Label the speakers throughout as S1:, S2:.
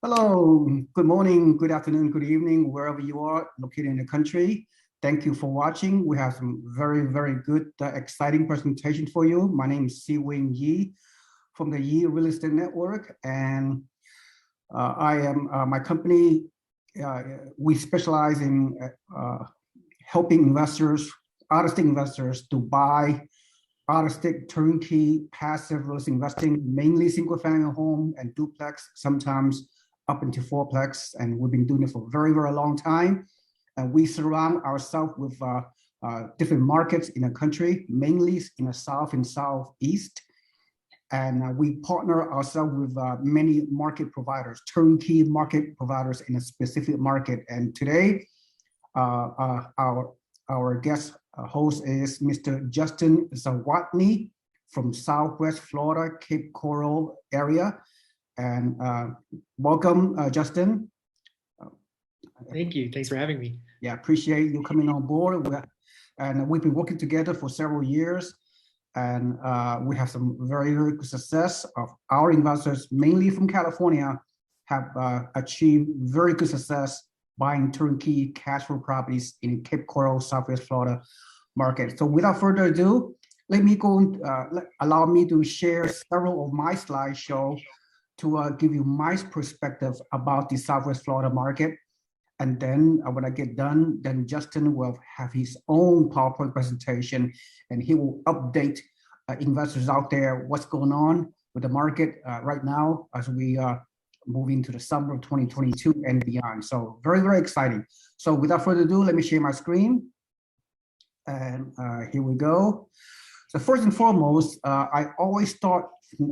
S1: Hello, good morning, good afternoon, good evening, wherever you are located in the country. Thank you for watching. We have some very good, exciting presentation for you. My name is Seewing from the Real Estate Network, and I am my company. We specialize in helping investors, out-of-state investors, to buy out-of-state turnkey passive real estate investing, mainly single-family home and duplex, sometimes up into fourplex, and we've been doing it for a very long time. And we surround ourselves with different markets in the country, mainly in the South and Southeast. And we partner ourselves with many market providers, turnkey market providers in a specific market. And today, our guest host is Mr. Justin Zawatny from Southwest Florida, Cape Coral area. And welcome, Justin.
S2: Thank you. Thanks for having me.
S1: Yeah, appreciate you coming on board. And we've been working together for several years. And we have some very good success of our investors, mainly from California, have achieved very good success buying turnkey cash flow properties in Cape Coral, Southwest Florida market. So without further ado, let me go, allow me to share several of my slideshow to give you my perspective about the Southwest Florida market. And then when I get done, then Justin will have his own PowerPoint presentation, and he will update investors out there what's going on with the market right now as we move into the summer of 2022 and beyond. So very exciting. So without further ado, let me share my screen. And here we go. So first and foremost, I always start,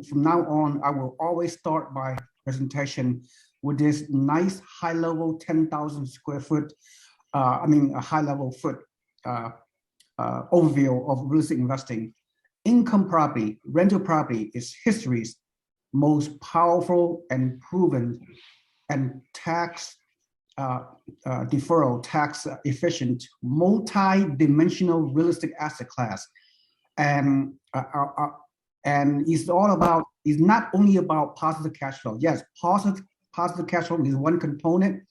S1: from now on, I will always start my presentation with this nice high-level 10,000 square foot, a high-level foot overview of real estate investing. Income property, rental property is history's most powerful and proven and tax deferral, tax efficient, multi-dimensional real estate asset class. And it's all about, it's not only about positive cash flow. Yes, positive cash flow is one component.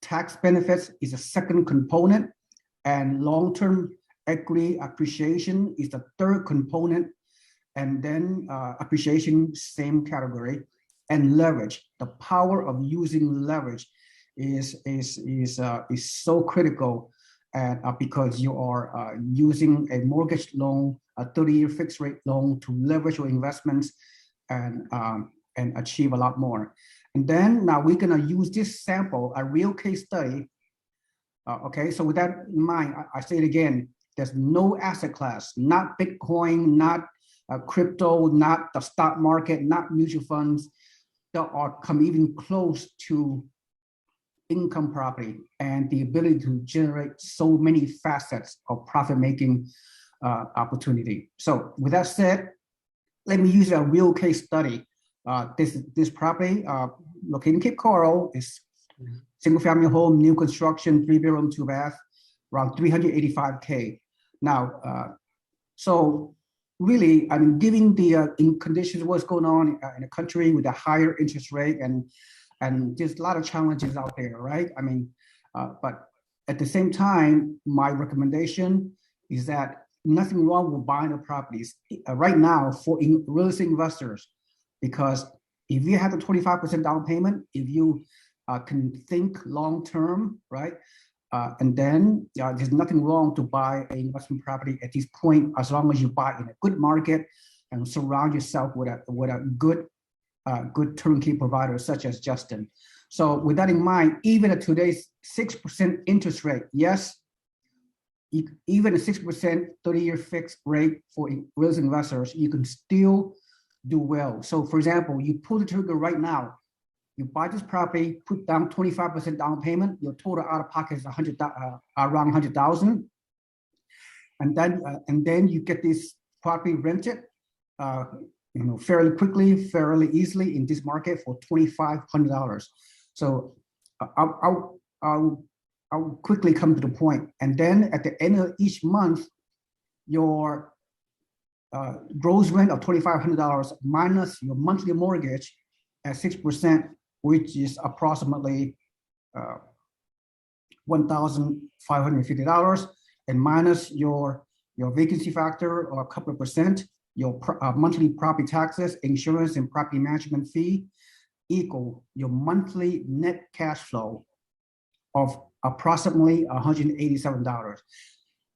S1: Tax benefits is a second component, and long-term equity appreciation is the third component. And then appreciation, same category. And leverage, the power of using leverage is so critical, because you are using a mortgage loan, a 30-year fixed rate loan, to leverage your investments and achieve a lot more. And then now we're gonna use this sample, a real case study. Okay, so with that in mind, I say it again, there's no asset class, not Bitcoin, not crypto, not the stock market, not mutual funds, that are come even close to income property and the ability to generate so many facets of profit-making opportunity. So with that said, let me use a real case study. This property located in Cape Coral is single-family home, new construction, 3-bedroom, 2-bath, around $385K. Now, so really, I mean, given the in conditions what's going on in the country with a higher interest rate, and there's a lot of challenges out there, right? I mean, but at the same time, my recommendation is that nothing wrong with buying the properties right now for real estate investors, because if you have a 25% down payment, if you can think long-term, right? And then there's nothing wrong to buy an investment property at this point, as long as you buy in a good market and surround yourself with a good turnkey provider such as Justin. So with that in mind, even at today's 6% interest rate, yes, even a 6% 30-year fixed rate for real estate investors, you can still do well. So for example, you pull the trigger right now, you buy this property, put down 25% down payment, your total out of pocket is around 100,000, and then you get this property rented, fairly quickly, fairly easily in this market for $2,500. So I'll quickly come to the point. And then at the end of each month, your gross rent of $2,500 minus your monthly mortgage at 6%, which is approximately $1,550, and minus your vacancy factor or a couple of percent, your monthly property taxes, insurance, and property management fee equal your monthly net cash flow of approximately $187.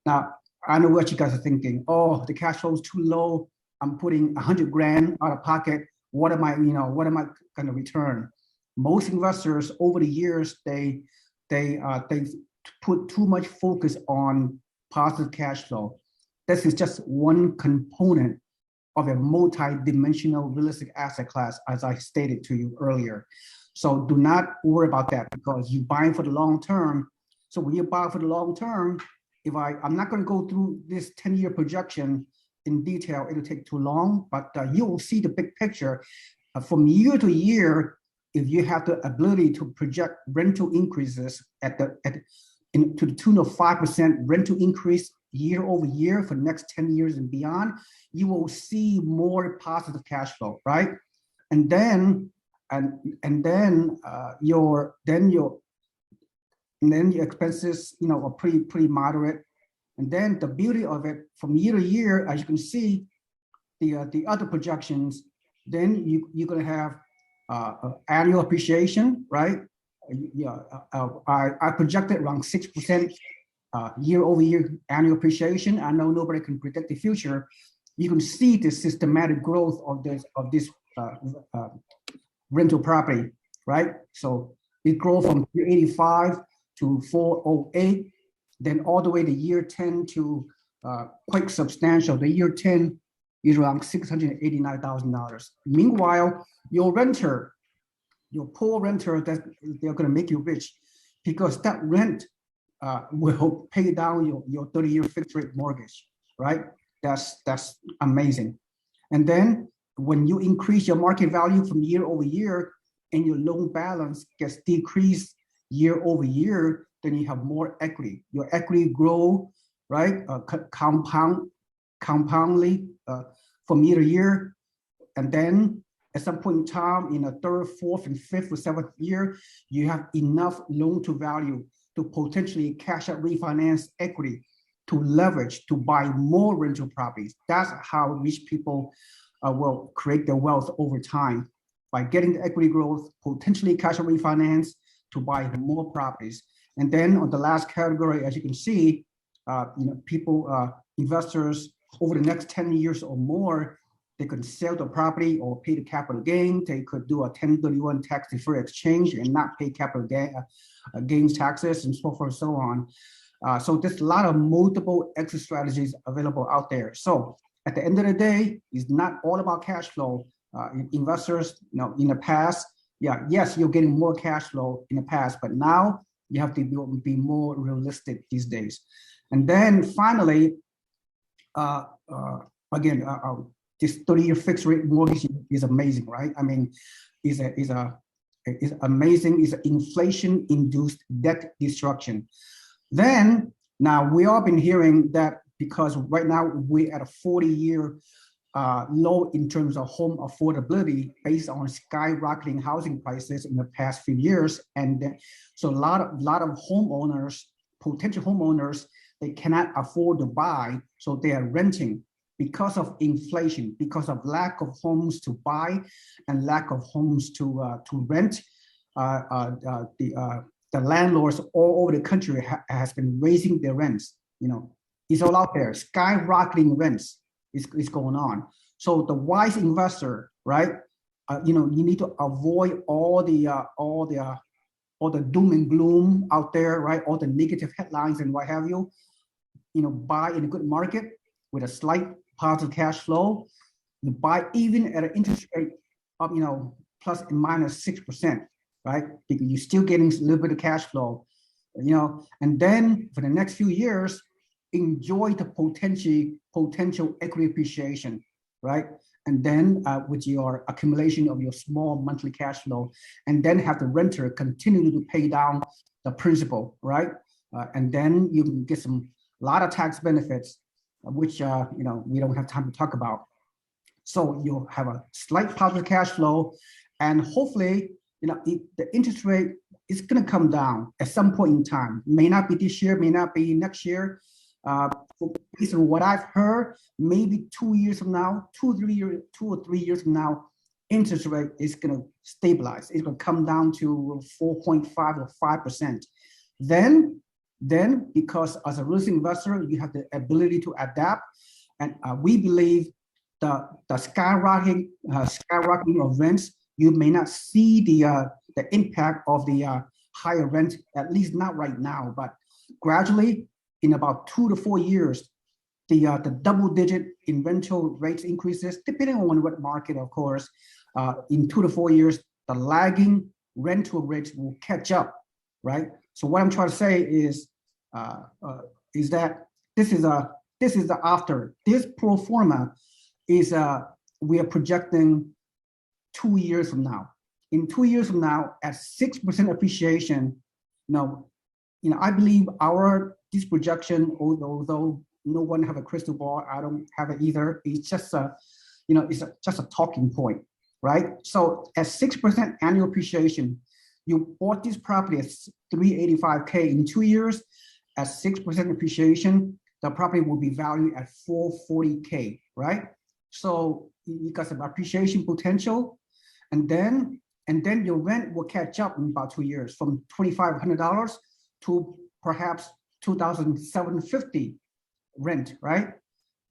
S1: Now, I know what you guys are thinking. Oh, the cash flow is too low. I'm putting 100 grand out of pocket. What am I going to return? Most investors over the years, they put too much focus on positive cash flow. This is just one component of a multi-dimensional real estate asset class, as I stated to you earlier. So do not worry about that, because you're buying for the long term. So when you buy for the long term, I'm not going to go through this 10-year projection in detail, it'll take too long, but you will see the big picture. From year to year, if you have the ability to project rental increases to the tune of 5% rental increase year over year for the next 10 years and beyond, you will see more positive cash flow, right? And then your expenses, are pretty moderate. And then the beauty of it, from year to year, as you can see, the other projections, then you're going to have annual appreciation, right? I projected around 6% year over year annual appreciation. I know nobody can predict the future. You can see the systematic growth of this rental property, right? So it grows from 385 to 408, then all the way to year 10 to quite substantial. The year 10 is around $689,000. Meanwhile, your renter, your poor renter, that they're going to make you rich, because that rent will pay down your 30-year fixed rate mortgage, right? That's amazing. And then when you increase your market value from year over year and your loan balance gets decreased year over year, then you have more equity. Your equity grow, right? Compoundly from year to year. And then at some point in time, in the third, fourth, and fifth or seventh year, you have enough loan to value to potentially cash out refinance equity to leverage to buy more rental properties. That's how rich people will create their wealth over time, by getting the equity growth, potentially cash out refinance to buy more properties. And then on the last category, as you can see, investors over the next 10 years or more, they could sell the property or pay the capital gain. They could do a 1031 tax deferred exchange and not pay capital gains taxes and so forth and so on. So there's a lot of multiple exit strategies available out there. So at the end of the day, it's not all about cash flow. Investors, in the past, yes, you're getting more cash flow in the past, but now you have to be more realistic these days. And then finally, again, this 30-year fixed rate mortgage is amazing, right? I mean, is amazing. Is inflation-induced debt destruction. Then now we all been hearing that, because right now we're at a 40-year low in terms of home affordability based on skyrocketing housing prices in the past few years, and so a lot of homeowners, potential homeowners, they cannot afford to buy, so they are renting because of inflation, because of lack of homes to buy and lack of homes to rent. The landlords all over the country has been raising their rents. It's all out there. Skyrocketing rents is going on. So the wise investor, right? You need to avoid all the doom and gloom out there, right? All the negative headlines and what have you. Buy in a good market with a slight positive cash flow. You buy even at an interest rate of plus and minus 6%, right? Because you're still getting a little bit of cash flow, and then for the next few years, enjoy the potential equity appreciation, right? And then with your accumulation of your small monthly cash flow, and then have the renter continue to pay down the principal, right? And then you can get a lot of tax benefits, which we don't have time to talk about. So you'll have a slight positive cash flow, and hopefully the interest rate is going to come down at some point in time. May not be this year, may not be next year. Based on what I've heard, maybe 2 years from now, 2 or 3 years from now, interest rate is going to stabilize. It's going to come down to 4.5 or 5%. Then, because as a real estate investor, you have the ability to adapt, and we believe the skyrocketing of rents, you may not see the impact of the higher rent, at least not right now, but gradually in about 2 to 4 years, the double-digit in rental rates increases, depending on what market, of course. In 2 to 4 years, the lagging rental rates will catch up, right? So what I'm trying to say is that this is the after. This pro forma is we are projecting 2 years from now. In 2 years from now, at 6% appreciation, I believe this projection, although no one have a crystal ball, I don't have it either. It's just it's just a talking point, right? So at 6% annual appreciation, you bought this property at $385K in 2 years. At 6% appreciation, the property will be valued at $440K, right? So you got some appreciation potential, and then your rent will catch up in about 2 years, from $2,500 to perhaps $2,750 rent, right?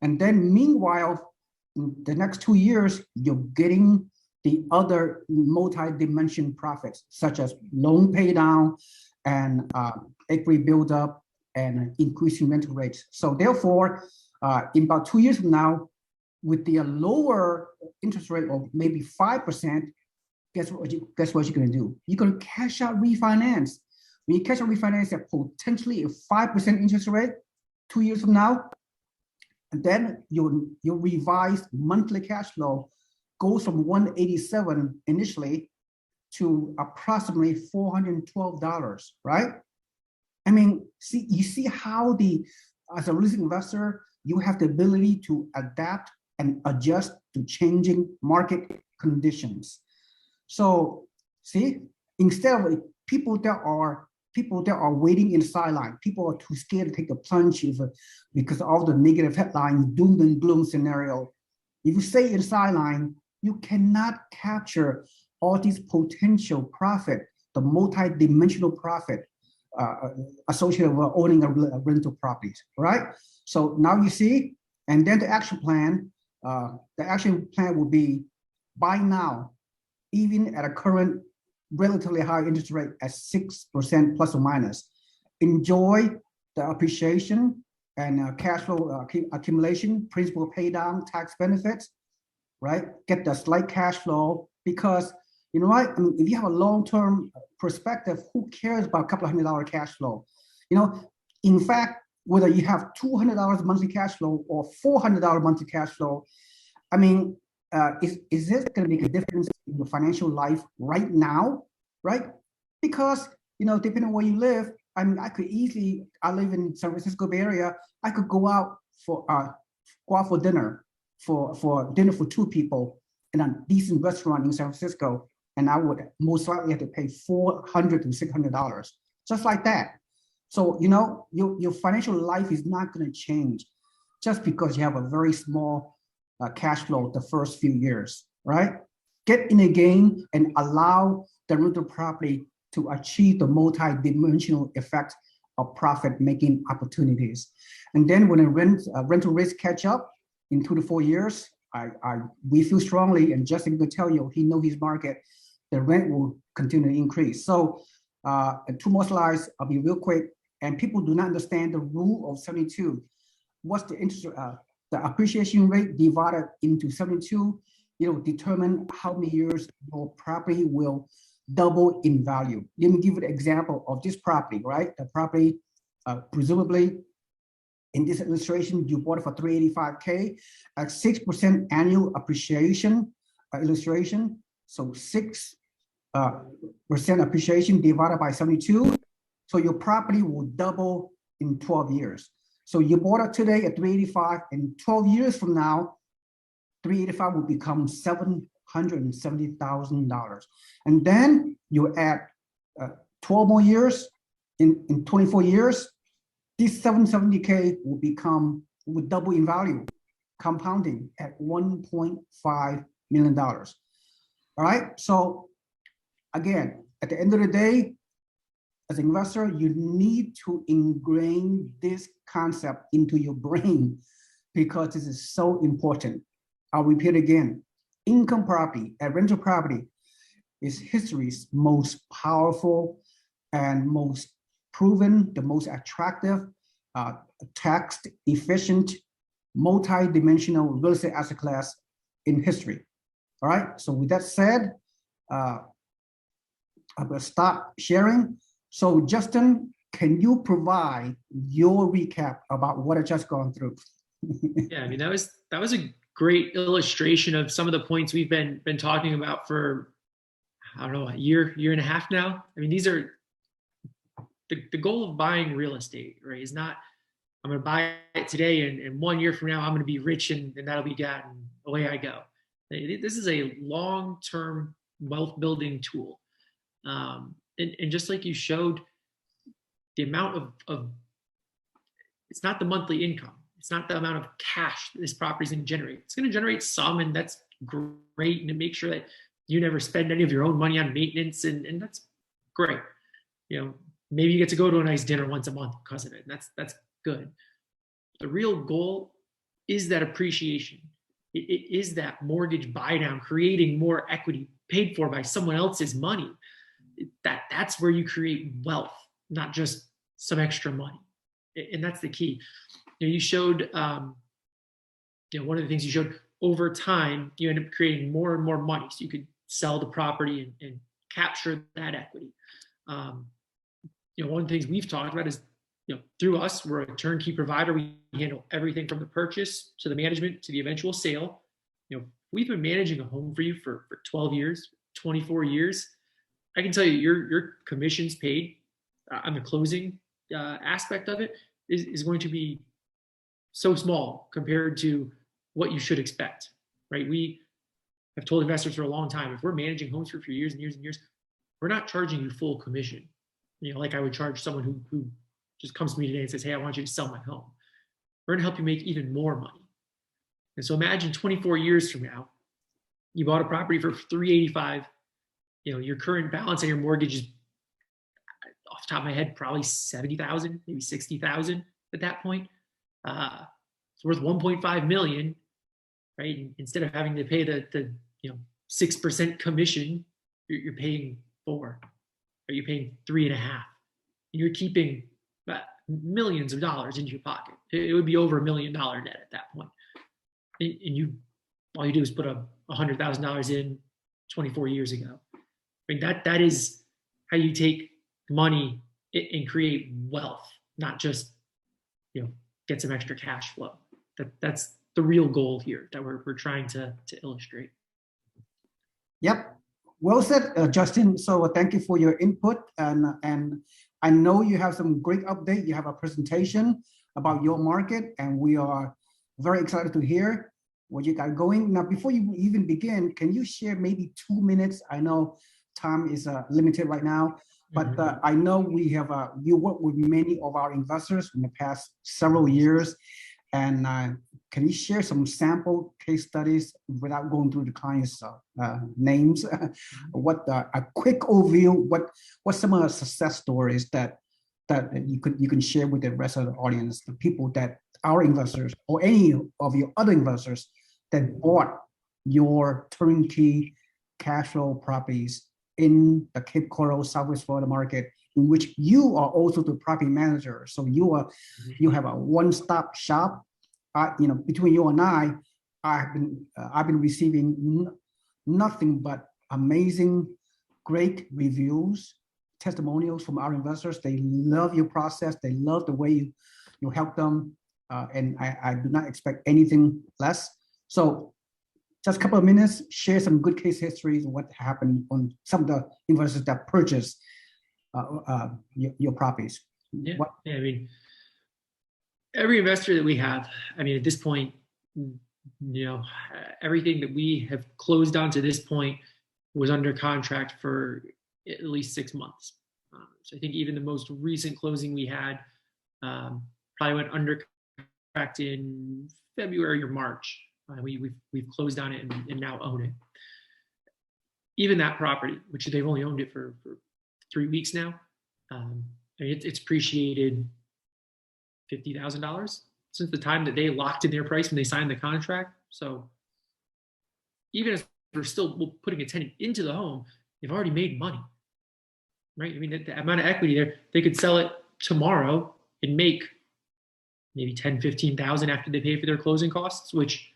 S1: And then meanwhile, in the next 2 years, you're getting the other multi-dimension profits, such as loan pay down and equity buildup and increasing rental rates. So therefore, in about 2 years from now, with the lower interest rate of maybe 5%, guess what you're going to do? You're going to cash out refinance. When you cash out refinance at potentially a 5% interest rate 2 years from now, and then your revised monthly cash flow goes from $187 initially to approximately $412, right? I mean, you see how as a real estate investor, you have the ability to adapt and adjust to changing market conditions. So see, instead of people that are waiting in the sideline, people are too scared to take the plunge because of all the negative headline, doom and gloom scenario. If you stay in the sideline, you cannot capture all these potential profit, the multi-dimensional profit associated with owning a rental properties, right? So now you see, and then the action plan will be buy now, even at a current relatively high interest rate at 6% plus or minus. Enjoy the appreciation and cash flow accumulation, principal pay down, tax benefits, right? Get the slight cash flow, because you know what? I mean, if you have a long-term perspective, who cares about a couple of $100 cash flow? In fact, whether you have $200 monthly cash flow or $400 monthly cash flow, I mean, is this going to make a difference in your financial life right now, right? Because, depending on where you live, I mean, I live in San Francisco Bay Area, I could go out for dinner, for dinner for 2 people in a decent restaurant in San Francisco, and I would most likely have to pay $400 to $600, just like that. So, your financial life is not going to change just because you have a very small cash flow the first few years, right? Get in the game and allow the rental property to achieve the multi-dimensional effect of profit-making opportunities. And then when rental rates catch up in 2 to 4 years, we feel strongly, and Justin can tell you, he knows his market, the rent will continue to increase. So 2 more slides, I'll be real quick. And people do not understand the rule of 72. What's the interest? The appreciation rate divided into 72, determine how many years your property will double in value. Let me give you an example of this property, right? The property, presumably, in this illustration, you bought it for $385K at 6% annual appreciation illustration. So 6% appreciation divided by 72. So your property will double in 12 years. So you bought it today at $385, and 12 years from now, $385 will become $700 $170,000. And then you add 12 more years, in 24 years, this 770K will double in value, compounding at $1.5 million. All right, so again, at the end of the day, as an investor, you need to ingrain this concept into your brain because this is so important. I'll repeat again, income property and rental property is history's most powerful and most proven, the most attractive, tax efficient, multi-dimensional real estate asset class in history. All right, so with that said, I'm gonna stop sharing. So Justin, can you provide your recap about what I just gone through?
S2: Yeah, I mean, that was a great illustration of some of the points we've been talking about for, I don't know, a year and a half now. I mean, these are the goal of buying real estate, right? Is not, I'm going to buy it today and 1 year from now, I'm going to be rich and that'll be that and away I go. This is a long-term wealth building tool. And just like you showed, the amount of it's not the monthly income. It's not the amount of cash that this property is going to generate. It's going to generate some, and that's great. And to make sure that you never spend any of your own money on maintenance, and that's great. You know, maybe you get to go to a nice dinner once a month because of it. And that's good. The real goal is that appreciation. It is that mortgage buy down, creating more equity paid for by someone else's money. That's where you create wealth, not just some extra money. And that's the key. You know, you showed, one of the things you showed, over time, you end up creating more and more money. So you could sell the property and capture that equity. One of the things we've talked about is, through us, we're a turnkey provider. We handle everything from the purchase to the management to the eventual sale. We've been managing a home for you for 12 years, 24 years. I can tell you your commissions paid on the closing aspect of it is going to be so small compared to what you should expect, right? We have told investors for a long time, if we're managing homes for years and years and years, we're not charging you full commission. Like I would charge someone who just comes to me today and says, hey, I want you to sell my home. We're going to help you make even more money. And so imagine 24 years from now, you bought a property for $385. Your current balance on your mortgage is, off the top of my head, probably $70,000, maybe $60,000 at that point. It's worth $1.5 million, right? And instead of having to pay the 6% commission, you're paying 4%, or you're paying 3.5%. And you're keeping millions of dollars into your pocket. It would be over $1 million net at that point. And all you do is put $100,000 in 24 years ago. I mean, that is how you take money and create wealth, not just, get some extra cash flow. That's the real goal here that we're trying to illustrate.
S1: Yep. Well said, Justin. So thank you for your input. And I know you have some great update. You have a presentation about your market, and we are very excited to hear what you got going. Now, before you even begin, can you share maybe 2 minutes? I know time is limited right now, but I know we have you work with many of our investors in the past several years, and can you share some sample case studies without going through the clients' names? A quick overview? What some of the success stories that you can share with the rest of the audience, the people that our investors or any of your other investors that bought your turnkey cash flow properties in the Cape Coral, Southwest Florida market, in which you are also the property manager. So you have a one-stop shop. Between you and I've been receiving nothing but amazing, great reviews, testimonials from our investors. They love your process. They love the way you help them, and I do not expect anything less. So, just a couple of minutes, share some good case histories of what happened on some of the investors that purchased your properties.
S2: Yeah, I mean, every investor that we have, at this point, everything that we have closed on to this point was under contract for at least 6 months. So I think even the most recent closing we had probably went under contract in February or March. We've closed on it and now own it. Even that property, which they've only owned it for 3 weeks now, it's appreciated $50,000 since the time that they locked in their price when they signed the contract. So even if we're still putting a tenant into the home, they've already made money, right? I mean, the amount of equity there, they could sell it tomorrow and make maybe 10, 15,000 after they pay for their closing costs, which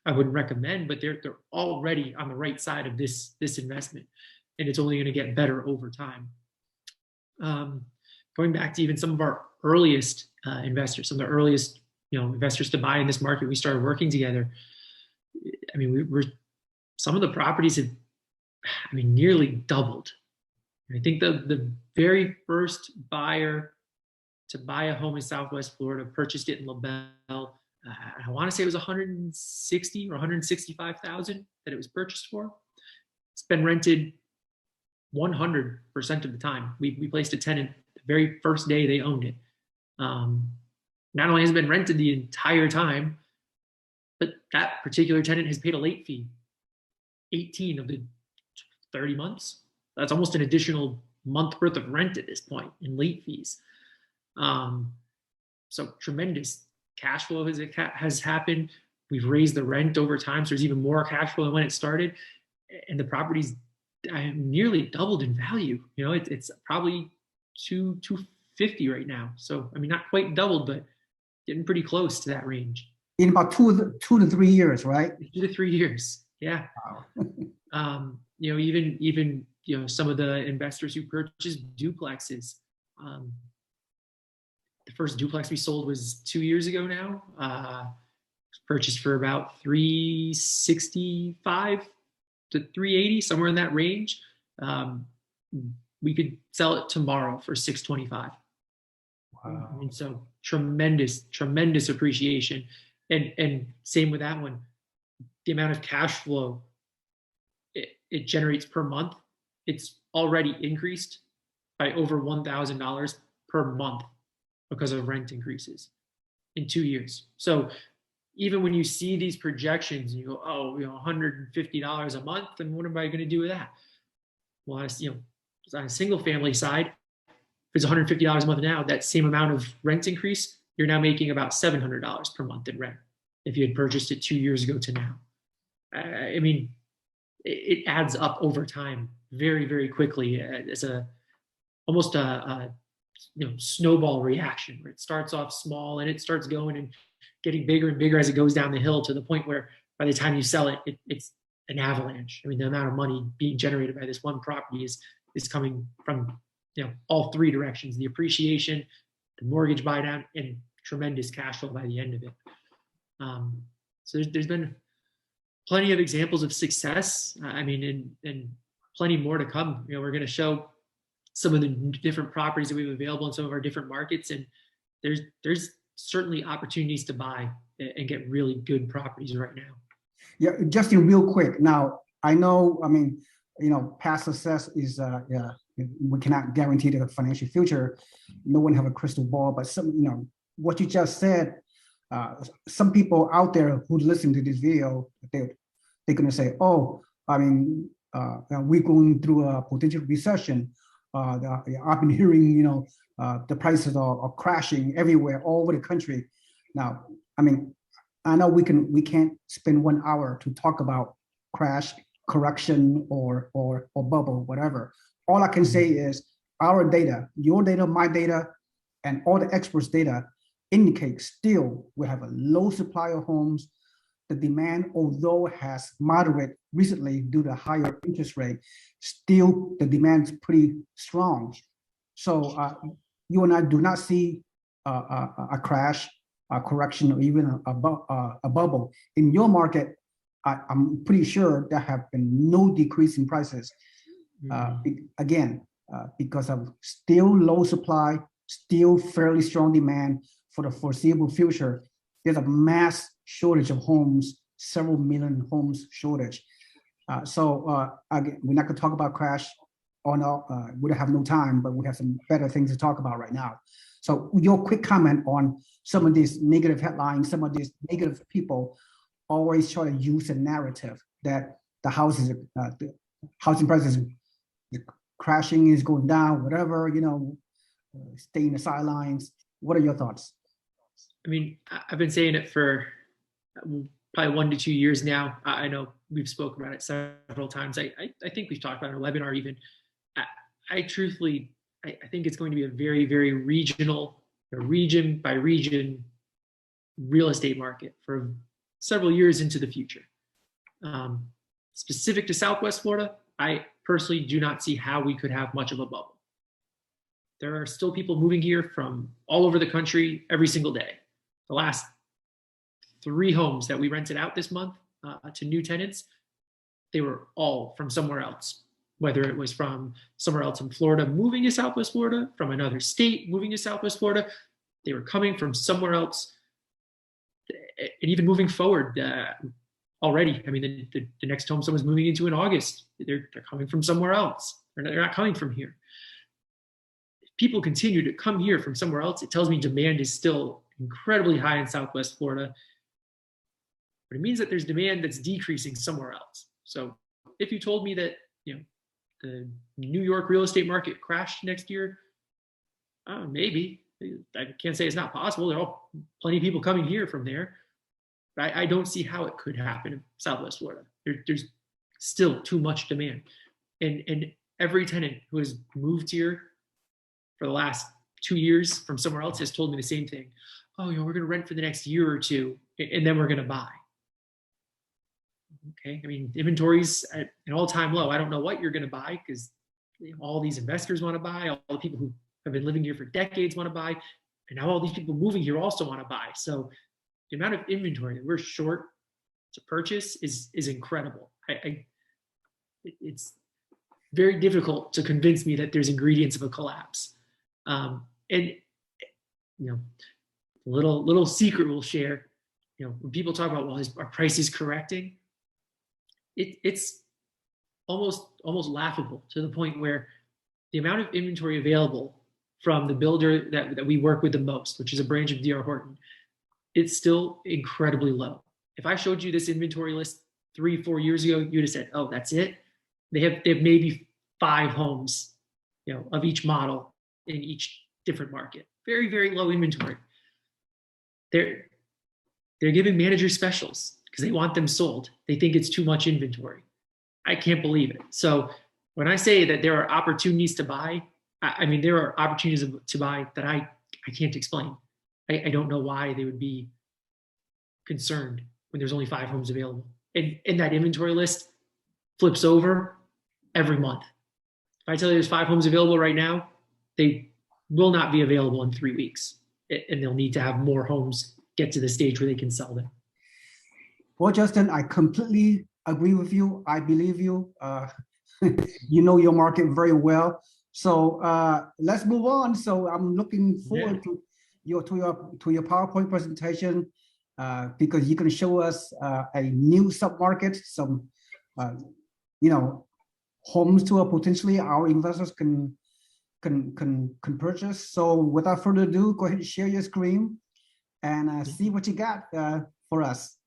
S2: I wouldn't recommend, but they're already on the right side of this investment, and it's only going to get better over time. Going back to even some of our earliest investors, some of the earliest investors to buy in this market, we started working together. I mean, some of the properties have, nearly doubled. And I think the very first buyer to buy a home in Southwest Florida purchased it in LaBelle. I want to say it was 160 or 165,000 that it was purchased for. It's been rented 100% of the time. We placed a tenant the very first day they owned it. Not only has it been rented the entire time, but that particular tenant has paid a late fee 18 of the 30 months. That's almost an additional month worth of rent at this point in late fees. So tremendous cash flow has happened. We've raised the rent over time, so there's even more cash flow than when it started, and the property's nearly doubled in value. It's probably 250 right now. So not quite doubled, but getting pretty close to that range.
S1: In about 2 to 3 years, right?
S2: 2 to 3 years, yeah. Wow. Even some of the investors who purchased duplexes. The first duplex we sold was 2 years ago now. Purchased for about $365 to $380, somewhere in that range. We could sell it tomorrow for $625. Wow. So tremendous appreciation. And same with that one. The amount of cash flow it generates per month, it's already increased by over $1,000 per month because of rent increases in 2 years. So even when you see these projections and you go, $150 a month, then what am I going to do with that? Well, on a single family side, if it's $150 a month now, that same amount of rent increase, you're now making about $700 per month in rent if you had purchased it 2 years ago to now. It adds up over time very, very quickly as almost a snowball reaction, where it starts off small and it starts going and getting bigger and bigger as it goes down the hill, to the point where by the time you sell it, it's an avalanche. The amount of money being generated by this one property is coming from all three directions: the appreciation, the mortgage buy down, and tremendous cash flow by the end of it. So there's been plenty of examples of success. And plenty more to come. We're going to show some of the different properties that we have available in some of our different markets, and there's certainly opportunities to buy and get really good properties right now.
S1: Yeah, Justin, real quick. Now, I know, past success is, we cannot guarantee the financial future. No one have a crystal ball, but what you just said, some people out there who listen to this video, they're going to say, we're going through a potential recession. I've been hearing, the prices are crashing everywhere, all over the country. Now, I know we can't spend 1 hour to talk about crash, correction, or bubble, whatever. All I can say is our data, your data, my data, and all the experts' data indicates still we have a low supply of homes. The demand, although has moderated recently due to higher interest rate, still the demand is pretty strong. So you and I do not see a crash, a correction, or even a bubble. In your market, I'm pretty sure there have been no decrease in prices. Because of still low supply, still fairly strong demand for the foreseeable future. There's a mass shortage of homes several million homes shortage. Again, we're not going to talk about crash on we don't have no time, but we have some better things to talk about right now. So your quick comment on some of these negative headlines, some of these negative people always try to use a narrative that the housing prices crashing, is going down, whatever, stay in the sidelines. What are your thoughts?
S2: I mean, I've been saying it for probably 1 to 2 years now. I know we've spoken about it several times. I think we've talked about it in our webinar even. I truthfully, I think it's going to be a very, very regional, region by region real estate market for several years into the future. Specific to Southwest Florida, I personally do not see how we could have much of a bubble. There are still people moving here from all over the country every single day. The last 3 homes that we rented out this month to new tenants, they were all from somewhere else, whether it was from somewhere else in Florida moving to Southwest Florida, from another state moving to Southwest Florida. They were coming from somewhere else. And even moving forward already, I mean, the next home someone's moving into in August, they're coming from somewhere else. They're not coming from here. If people continue to come here from somewhere else, it tells me demand is still incredibly high in Southwest Florida. But it means that there's demand that's decreasing somewhere else. So if you told me that, the New York real estate market crashed next year, maybe. I can't say it's not possible. There are plenty of people coming here from there. But I don't see how it could happen in Southwest Florida. There's still too much demand. And every tenant who has moved here for the last 2 years from somewhere else has told me the same thing. Oh, we're going to rent for the next year or two, and then we're going to buy. Okay, I mean, inventory's at an all-time low. I don't know what you're going to buy because all these investors want to buy. All the people who have been living here for decades want to buy. And now all these people moving here also want to buy. So the amount of inventory that we're short to purchase is incredible. It's very difficult to convince me that there's ingredients of a collapse. And little secret we'll share. When people talk about, well, our price is correcting, it's almost laughable to the point where the amount of inventory available from the builder that we work with the most, which is a branch of D.R. Horton, it's still incredibly low. If I showed you this inventory list 3-4 years ago, you'd have said, "Oh, that's it." They have maybe 5 homes, of each model in each different market. Very, very low inventory. They're giving managers specials because they want them sold. They think it's too much inventory. I can't believe it. So when I say that there are opportunities to buy, I mean, there are opportunities to buy that I can't explain. I don't know why they would be concerned when there's only 5 homes available. And that inventory list flips over every month. If I tell you there's 5 homes available right now, they will not be available in 3 weeks. And they'll need to have more homes get to the stage where they can sell them.
S1: Well, Justin, I completely agree with you. I believe you. You know your market very well. So let's move on. So I'm looking forward to your PowerPoint presentation because you can show us a new submarket, some homes to potentially our investors can purchase. So without further ado, go ahead and share your screen and see what you got for us.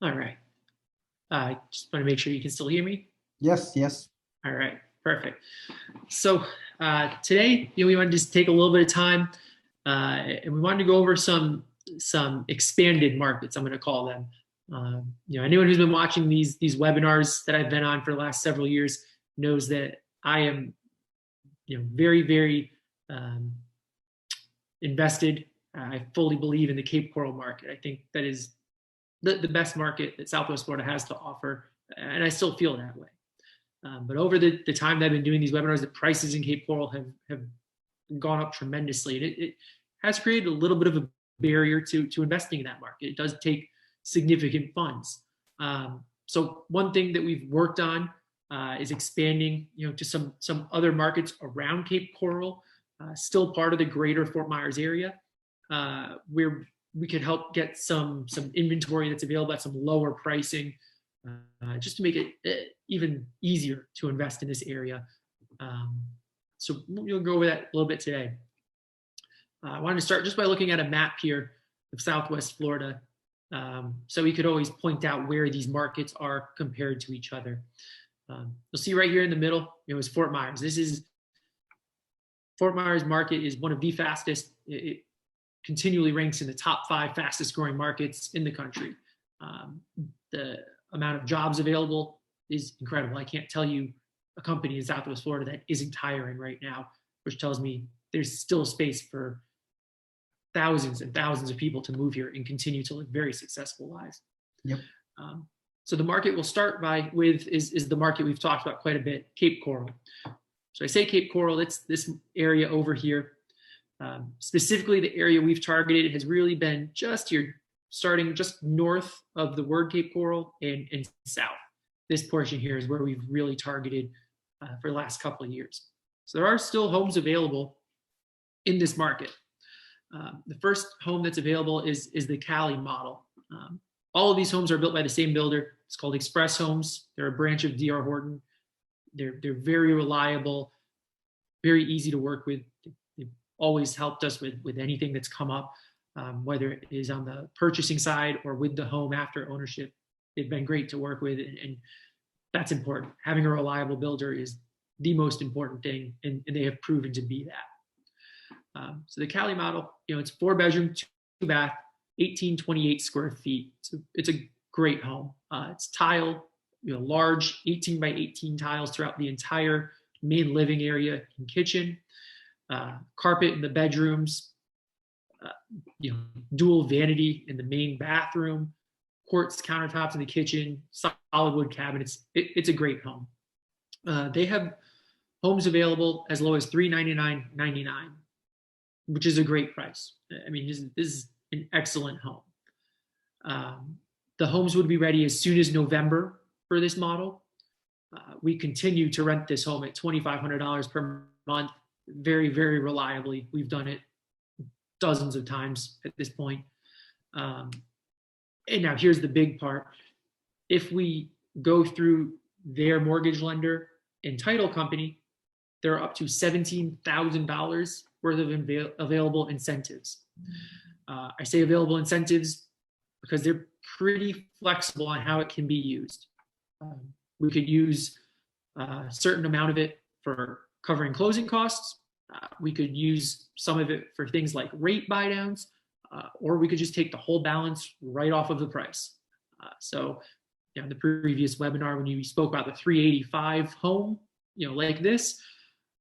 S2: All right. I just want to make sure you can still hear me.
S1: Yes.
S2: All right, perfect. So today, we wanted to just take a little bit of time and we wanted to go over some expanded markets, I'm going to call them. Anyone who's been watching these webinars that I've been on for the last several years knows that I am, very, very invested. I fully believe in the Cape Coral market. I think that is the best market that Southwest Florida has to offer, and I still feel that way. But over the time that I've been doing these webinars, the prices in Cape Coral have gone up tremendously, and it has created a little bit of a barrier to investing in that market. It does take significant funds. So one thing that we've worked on is expanding, to some other markets around Cape Coral, still part of the greater Fort Myers area, where we could help get some inventory that's available at some lower pricing, just to make it even easier to invest in this area. So we'll go over that a little bit today. I wanted to start just by looking at a map here of Southwest Florida, so we could always point out where these markets are compared to each other. You'll see right here in the middle, is Fort Myers. Fort Myers market is one of the fastest. It continually ranks in the top 5 fastest growing markets in the country. The amount of jobs available is incredible. I can't tell you a company in Southwest Florida that isn't hiring right now, which tells me there's still space for thousands and thousands of people to move here and continue to live very successful lives.
S1: Yep.
S2: So the market we'll start with is the market we've talked about quite a bit, Cape Coral. So I say Cape Coral, it's this area over here. Specifically, the area we've targeted has really been just here, starting just north of the word Cape Coral and south. This portion here is where we've really targeted for the last couple of years. So there are still homes available in this market. The first home that's available is the Cali model. All of these homes are built by the same builder. It's called Express Homes. They're a branch of D.R. Horton. They're very reliable, very easy to work with. They've always helped us with anything that's come up, whether it is on the purchasing side or with the home after ownership. They've been great to work with, and that's important. Having a reliable builder is the most important thing, and they have proven to be that. So the Cali model, it's 4-bedroom, 2-bath, 1828 square feet. So it's a great home. It's tile, large 18 by 18 tiles throughout the entire main living area and kitchen. Carpet in the bedrooms. Dual vanity in the main bathroom. Quartz countertops in the kitchen. Solid wood cabinets. It's a great home. They have homes available as low as $399.99, which is a great price. I mean, this is an excellent home. The homes would be ready as soon as November for this model. We continue to rent this home at $2,500 per month, very, very reliably. We've done it dozens of times at this point. And now here's the big part. If we go through their mortgage lender and title company, there are up to $17,000 worth of available incentives. I say available incentives because they're pretty flexible on how it can be used. We could use a certain amount of it for covering closing costs. We could use some of it for things like rate buy downs, or we could just take the whole balance right off of the price. So in the previous webinar, when you spoke about the 385 home, like this,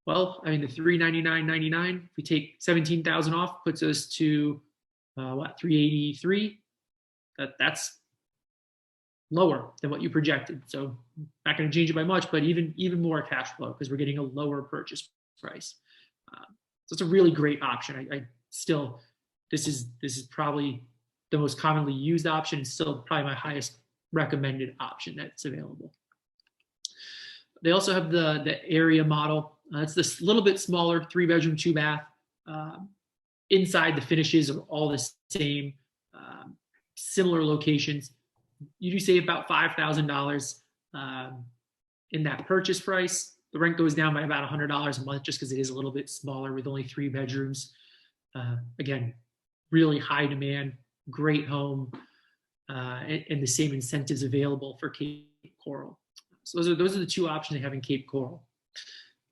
S2: well, I mean, the $399.99, if we take 17,000 off, puts us to 383. That's lower than what you projected. So not going to change it by much, but even more cash flow because we're getting a lower purchase price. So it's a really great option. I still, this is probably the most commonly used option, and still probably my highest recommended option that's available. They also have the area model. It's this little bit smaller, 3-bedroom, 2-bath. Inside, the finishes are all the same, similar locations. You do save about $5,000 in that purchase price. The rent goes down by about $100 a month just because it is a little bit smaller with only 3 bedrooms. Again, really high demand, great home, and the same incentives available for Cape Coral. So those are the 2 options they have in Cape Coral.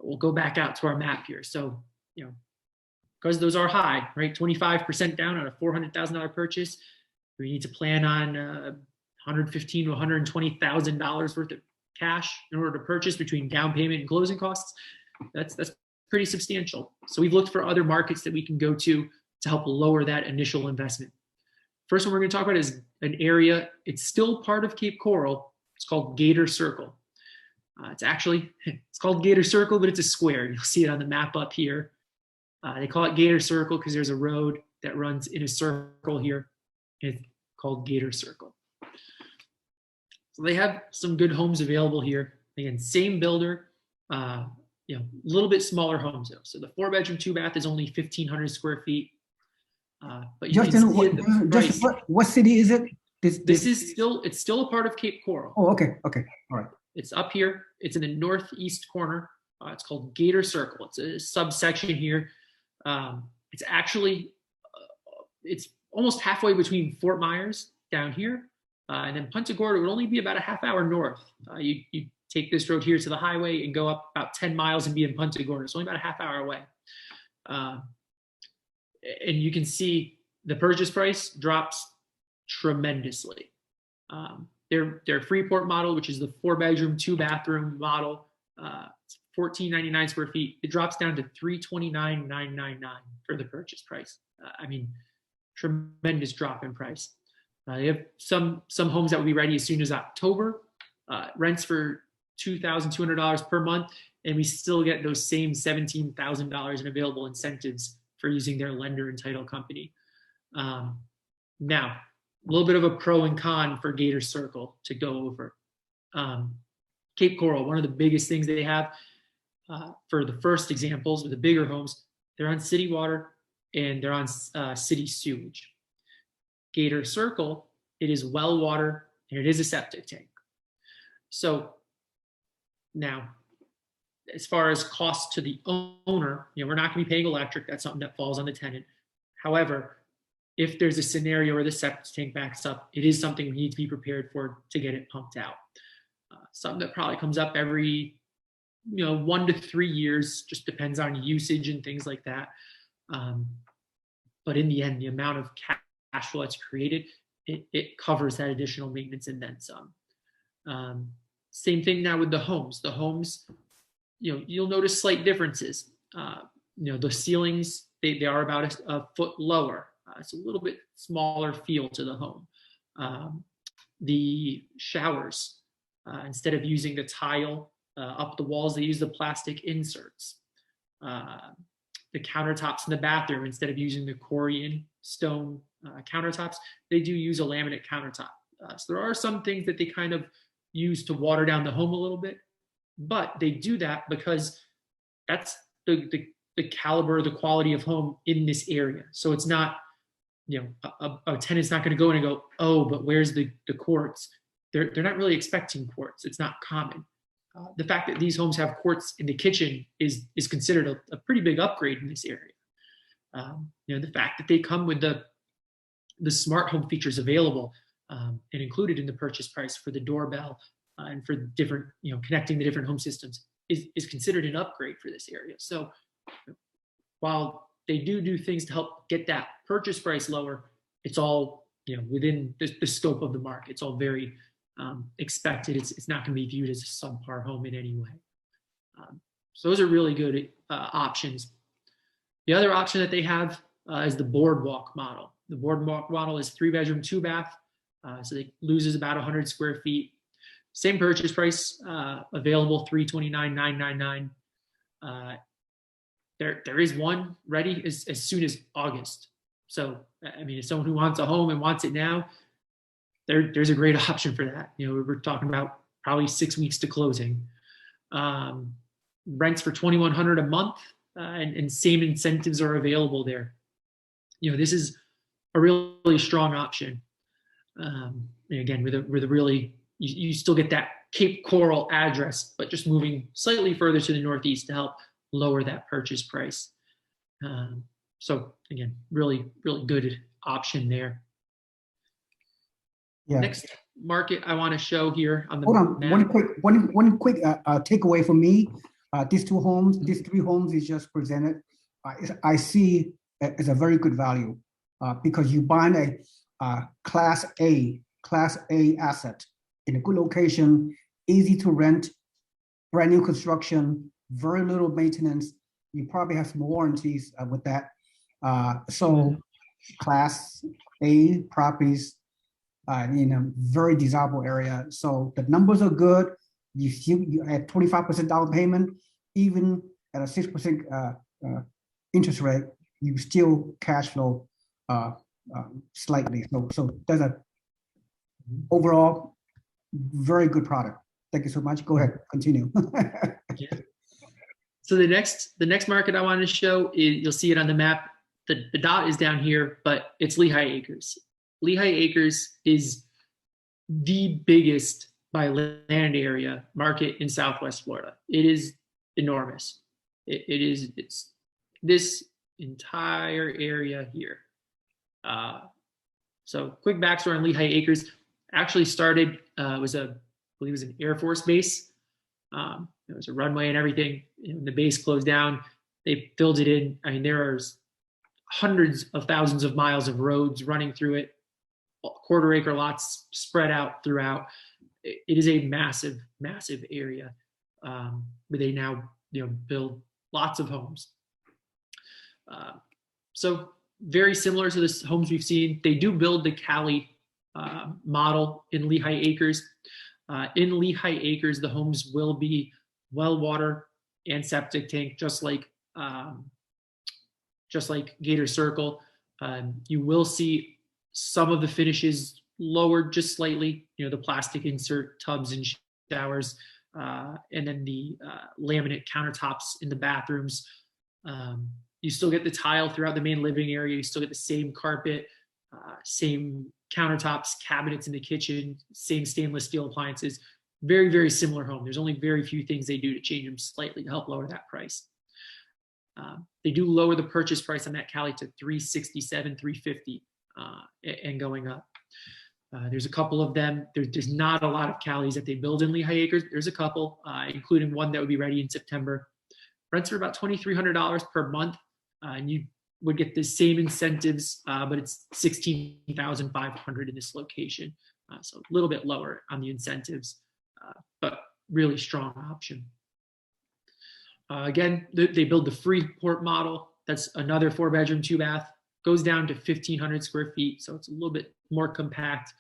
S2: We'll go back out to our map here. So, because those are high, right? 25% down on a $400,000 purchase. We need to plan on $115,000 to $120,000 worth of cash in order to purchase between down payment and closing costs. That's pretty substantial. So we've looked for other markets that we can go to help lower that initial investment. First one we're going to talk about is an area. It's still part of Cape Coral. It's called Gator Circle. It's called Gator Circle, but it's a square. You'll see it on the map up here. They call it Gator Circle because there's a road that runs in a circle here. It's called Gator Circle. So they have some good homes available here. Again, same builder, a little bit smaller homes though. So the 4-bedroom, 2-bath is only 1,500 square feet. But you
S1: Justin,
S2: can see the price.
S1: what city is it?
S2: This is still a part of Cape Coral.
S1: Oh, okay, all right.
S2: It's up here. It's in the northeast corner. It's called Gator Circle. It's a subsection here. It's actually, it's almost halfway between Fort Myers down here, and then Punta Gorda would only be about a half hour north. You take this road here to the highway and go up about 10 miles and be in Punta Gorda. It's only about a half hour away. And you can see the purchase price drops tremendously. Their Freeport model, which is the 4-bedroom, 2-bathroom model, it's 1,499 square feet. It drops down to 329,999 for the purchase price. I mean, tremendous drop in price. They have some homes that will be ready as soon as October. Rents for $2,200 per month, and we still get those same $17,000 in available incentives for using their lender and title company. Now, a little bit of a pro and con for Gator Circle to go over. Cape Coral, one of the biggest things they have for the first examples with the bigger homes, they're on city water and they're on city sewage. Gator Circle, it is well water and it is a septic tank. So now, as far as cost to the owner, we're not going to be paying electric. That's something that falls on the tenant. However, if there's a scenario where the septic tank backs up, it is something we need to be prepared for to get it pumped out. Something that probably comes up every 1 to 3 years, just depends on usage and things like that. But in the end, the amount of cash flow that's created, it covers that additional maintenance and then some. Same thing now with the homes. The homes, you'll notice slight differences. The ceilings, they are about a foot lower. It's a little bit smaller feel to the home. The showers, instead of using the tile up the walls, they use the plastic inserts. The countertops in the bathroom, instead of using the Corian stone countertops, they do use a laminate countertop. So there are some things that they kind of use to water down the home a little bit, but they do that because that's the caliber, the quality of home in this area. So it's not, a tenant's not going to go in and go, oh, but where's the quartz? They're not really expecting quartz. It's not common. The fact that these homes have quartz in the kitchen is considered a pretty big upgrade in this area. The fact that they come with the smart home features available and included in the purchase price for the doorbell and for different, connecting the different home systems is considered an upgrade for this area. So while they do things to help get that purchase price lower, it's all within the scope of the market. It's all very expected. It's not going to be viewed as a subpar home in any way. So those are really good options. The other option that they have is the boardwalk model. The boardwalk model is 3-bedroom, 2-bath. So it loses about 100 square feet. Same purchase price, available $329,999. There is one ready as soon as August. So, I mean, if someone who wants a home and wants it now, there's a great option for that. We're talking about probably 6 weeks to closing. Rents for $2,100 a month, and same incentives are available there. This is a really strong option. Again, with a really, you still get that Cape Coral address, but just moving slightly further to the northeast to help lower that purchase price. So again, really, really good option there.
S1: Yeah.
S2: Next market I want to show here on the
S1: Hold on,
S2: map.
S1: one quick takeaway from me. These three homes is just presented. I see as a very good value because you buy a class A asset in a good location, easy to rent, brand new construction, very little maintenance. You probably have some warranties with that. So class A properties in a very desirable area. So the numbers are good. You at 25% down payment, even at a 6% interest rate, you still cash flow slightly. So that's a overall very good product. Thank you so much. Go ahead, continue.
S2: Yeah. So the next market I wanted to show is, you'll see it on the map. The dot is down here, but it's Lehigh Acres. Lehigh Acres is the biggest by land area market in Southwest Florida. It is enormous. It's this entire area here. So quick backstory on Lehigh Acres. Actually started, I believe it was an Air Force base. There was a runway and everything. The base closed down. They filled it in. I mean, there are hundreds of thousands of miles of roads running through it, quarter acre lots spread out throughout. It is a massive, massive area where they now build lots of homes. So very similar to the homes we've seen. They do build the Cali model in Lehigh Acres. In Lehigh Acres, the homes will be well water and septic tank, just like Gator Circle. You will see some of the finishes lowered just slightly, the plastic insert tubs and showers, and then the laminate countertops in the bathrooms. You still get the tile throughout the main living area. You still get the same carpet, same countertops, cabinets in the kitchen, same stainless steel appliances. Very, very similar home. There's only very few things they do to change them slightly to help lower that price. They do lower the purchase price on that Cali to $367, $350, and going up. There's a couple of them. There's not a lot of Calis that they build in Lehigh Acres. There's a couple, including one that would be ready in September. Rents are about $2,300 per month, and you would get the same incentives, but it's $16,500 in this location. So a little bit lower on the incentives, but really strong option. Again, they build the Freeport model. That's another 4-bedroom, 2-bath. Goes down to 1,500 square feet, so it's a little bit more compact.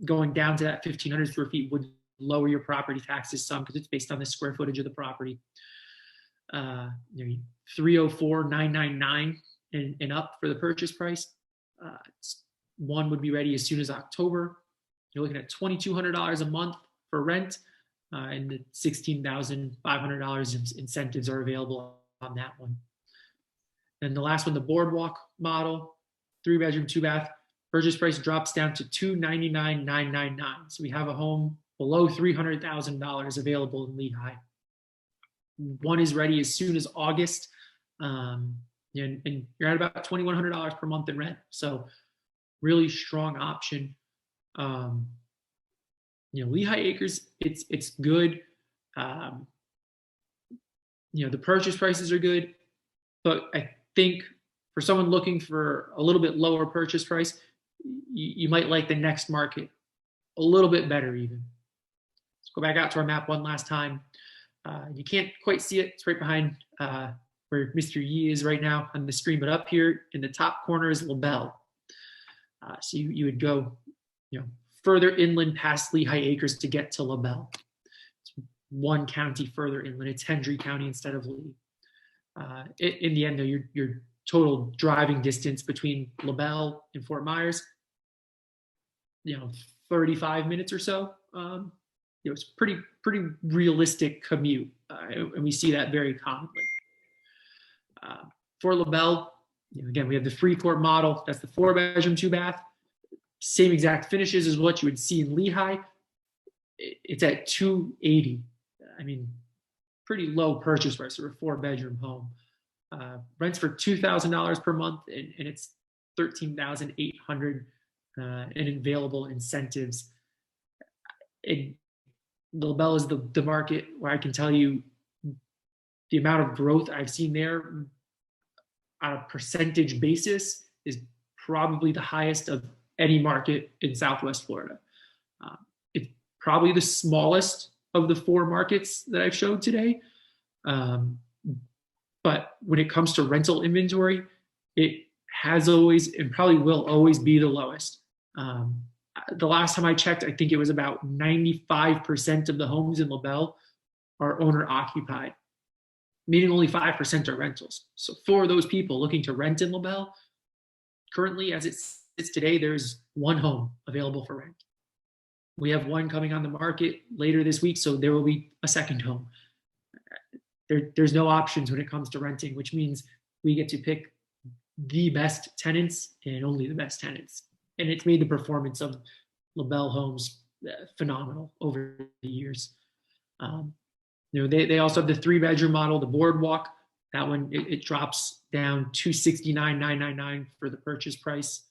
S2: Going down to that 1,500 square feet would lower your property taxes some because it's based on the square footage of the property. 304,999 and up for the purchase price. One would be ready as soon as October. You're looking at $2,200 a month for rent, and the $16,500 incentives are available on that one. And the last one, the Boardwalk model, 3-bedroom, 2-bath. Purchase price drops down to $299,999. So we have a home below $300,000 available in Lehigh. One is ready as soon as August, and you're at about $2,100 per month in rent. So really strong option. Lehigh Acres, it's good. The purchase prices are good, but I think for someone looking for a little bit lower purchase price, you might like the next market a little bit better even. Let's go back out to our map one last time. You can't quite see it. It's right behind where Mr. Yee is right now on the screen, but up here in the top corner is LaBelle. So you would go, further inland past Lehigh Acres to get to LaBelle. It's one county further inland. It's Hendry County instead of Lee. In the end, though, your total driving distance between LaBelle and Fort Myers, 35 minutes or so. It's pretty realistic commute, and we see that very commonly. For LaBelle, again, we have the Freeport model. That's the 4-bedroom, 2-bath. Same exact finishes as what you would see in Lehigh. It's at $280. I mean, pretty low purchase price for a 4-bedroom home. Rents for $2,000 per month, and it's $13,800 in available incentives. LaBelle is the market where I can tell you the amount of growth I've seen there on a percentage basis is probably the highest of any market in Southwest Florida. It's probably the smallest of the 4 markets that I've showed today. But when it comes to rental inventory, it has always and probably will always be the lowest. The last time I checked, I think it was about 95% of the homes in LaBelle are owner occupied, meaning only 5% are rentals. So for those people looking to rent in LaBelle, currently as it sits today, there's 1 home available for rent. We have one coming on the market later this week, so there will be a second home. There's no options when it comes to renting, which means we get to pick the best tenants and only the best tenants. And it's made the performance of LaBelle Homes phenomenal over the years. They also have the 3-bedroom model, the Boardwalk. That one, it drops down to $69,999 for the purchase price,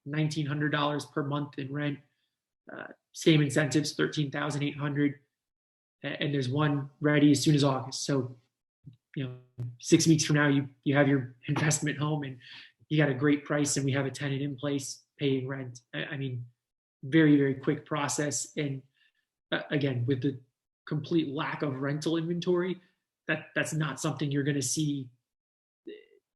S2: $1,900 per month in rent. Same incentives, $13,800, and there's one ready as soon as August. So, 6 weeks from now, you have your investment home, and you got a great price, and we have a tenant in place paying rent. I mean, very, very quick process, and again, with the complete lack of rental inventory, that's not something you're going to see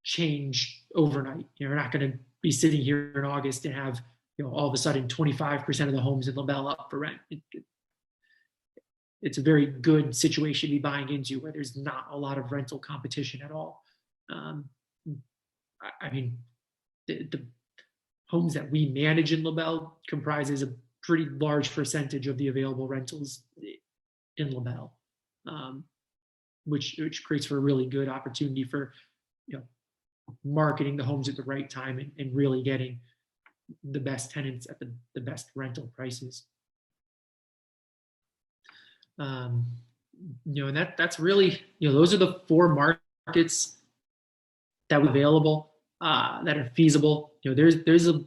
S2: change overnight. You're not going to be sitting here in August and have all of a sudden 25% of the homes in LaBelle up for rent. It's a very good situation to be buying into where there's not a lot of rental competition at all. I mean, the homes that we manage in LaBelle comprises a pretty large percentage of the available rentals in LaBelle, which creates for a really good opportunity for marketing the homes at the right time and really getting the best tenants at the best rental prices. And that's really, those are the 4 markets that are available, that are feasible. There's a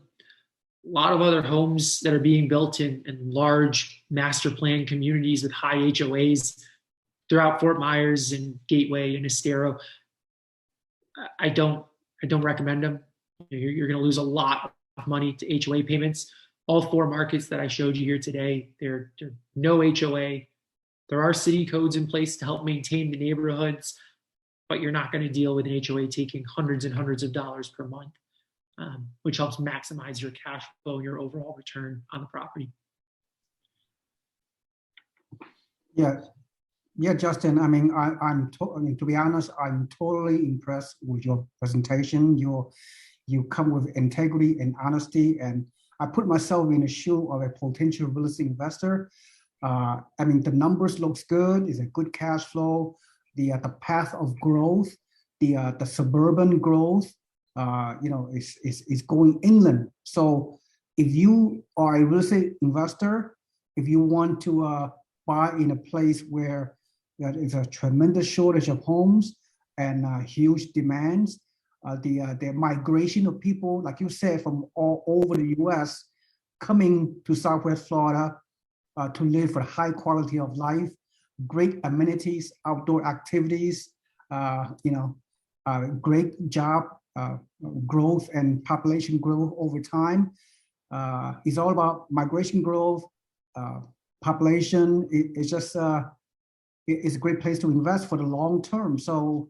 S2: lot of other homes that are being built in large master plan communities with high HOAs throughout Fort Myers and Gateway and Estero. I don't recommend them. You're going to lose a lot of money to HOA payments. All 4 markets that I showed you here today, they're no HOA. There are city codes in place to help maintain the neighborhoods, but you're not going to deal with an HOA taking hundreds and hundreds of dollars per month, which helps maximize your cash flow and your overall return on the property.
S1: Yeah, Justin. I mean, to be honest, I'm totally impressed with your presentation. You come with integrity and honesty, and I put myself in the shoe of a potential real estate investor. I mean, the numbers looks good. It's a good cash flow. The path of growth, the suburban growth, is going inland. So if you are a real estate investor, if you want to buy in a place where there is a tremendous shortage of homes and huge demands, the migration of people, like you said, from all over the U.S. coming to Southwest Florida to live for high quality of life, great amenities, outdoor activities, great job growth and population growth over time. It's all about migration growth, population. It's just it's a great place to invest for the long term. So,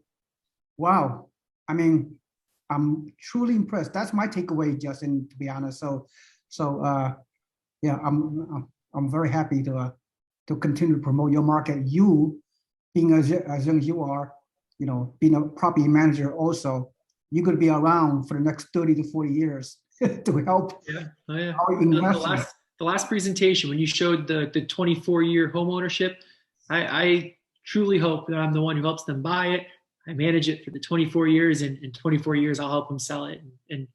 S1: wow, I mean, I'm truly impressed. That's my takeaway, Justin, to be honest. So yeah, I'm very happy to continue to promote your market. You, being as young as you are, being a property manager also, you're going to be around for the next 30 to 40 years to help our investors.
S2: The last presentation, when you showed the 24-year home ownership, I truly hope that I'm the one who helps them buy it. I manage it for the 24 years, and in 24 years, I'll help them sell it and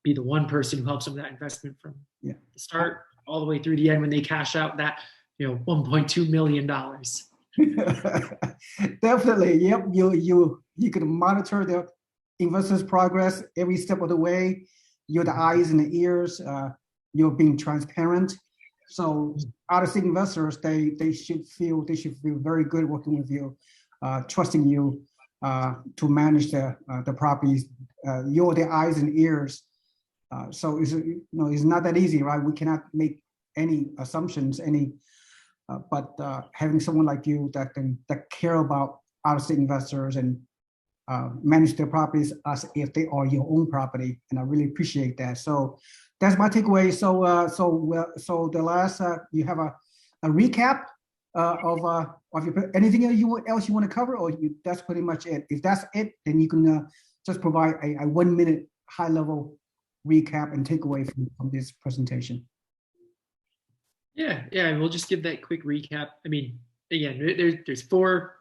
S2: be the one person who helps them with that investment from the start all the way through the end when they cash out that $1.2 million.
S1: Definitely, yep. You can monitor the investors' progress every step of the way. You're the eyes and the ears. You're being transparent. So out-of-state investors, they should feel very good working with you, trusting you to manage the properties. You're the eyes and ears. So it's not that easy, right? We cannot make any assumptions, but having someone like you that care about out-of-state investors and manage their properties as if they are your own property, and I really appreciate that. So that's my takeaway. So the last you have a recap of your anything else you want to cover, or that's pretty much it. If that's it, then you can just provide a 1 minute high level recap and takeaway from this presentation.
S2: Yeah. We'll just give that quick recap. I mean, again, there's four,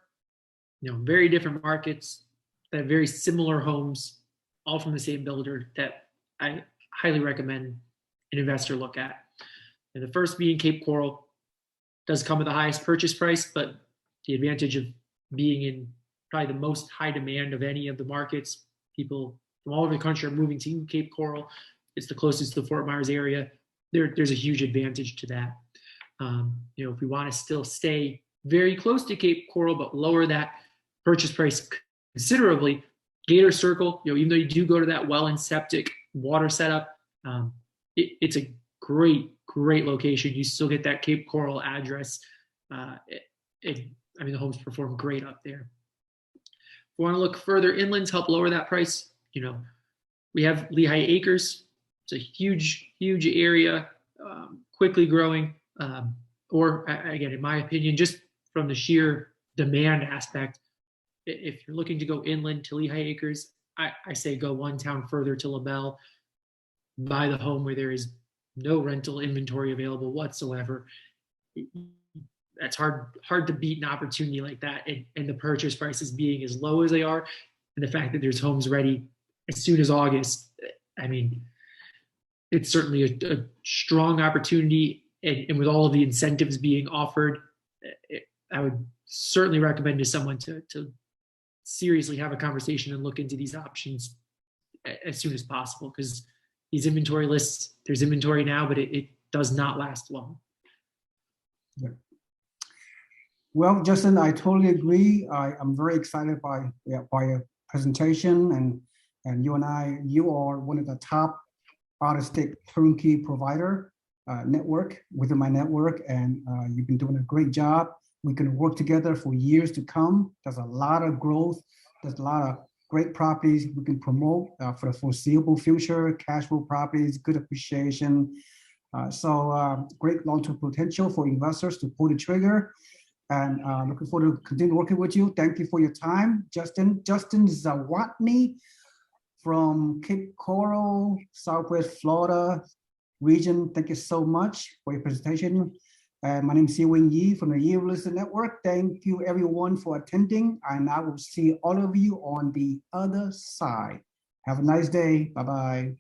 S2: very different markets that have very similar homes, all from the same builder that I highly recommend an investor look at. And the first being Cape Coral, does come with the highest purchase price, but the advantage of being in probably the most high demand of any of the markets. People from all over the country are moving to Cape Coral. It's the closest to the Fort Myers area. There's a huge advantage to that. If we want to still stay very close to Cape Coral, but lower that purchase price considerably, Gator Circle, even though you do go to that well and septic water setup, it's a great location. You still get that Cape Coral address. The homes perform great up there. If we want to look further inland to help lower that price, we have Lehigh Acres. It's a huge area, quickly growing. Or again, in my opinion, just from the sheer demand aspect, if you're looking to go inland to Lehigh Acres, I say go one town further to LaBelle, buy the home where there is no rental inventory available whatsoever. That's hard to beat an opportunity like that, and the purchase prices being as low as they are, and the fact that there's homes ready as soon as August. I mean, it's certainly a strong opportunity, and with all of the incentives being offered, I would certainly recommend to someone to seriously have a conversation and look into these options as soon as possible, because these inventory lists, there's inventory now, but it does not last long.
S1: Yeah. Well, Justin, I totally agree. I'm very excited by your presentation, and you are one of the top out-of-state turnkey provider network within my network, and you've been doing a great job. We can work together for years to come. There's a lot of growth. There's a lot of great properties we can promote for the foreseeable future, cash flow properties, good appreciation. So great long-term potential for investors to pull the trigger. And looking forward to continue working with you. Thank you for your time, Justin. Justin Zawatny from Cape Coral, Southwest Florida region. Thank you so much for your presentation. My name is Seewing Yi from the Year Listen Network. Thank you everyone for attending, and I will see all of you on the other side. Have a nice day. Bye-bye.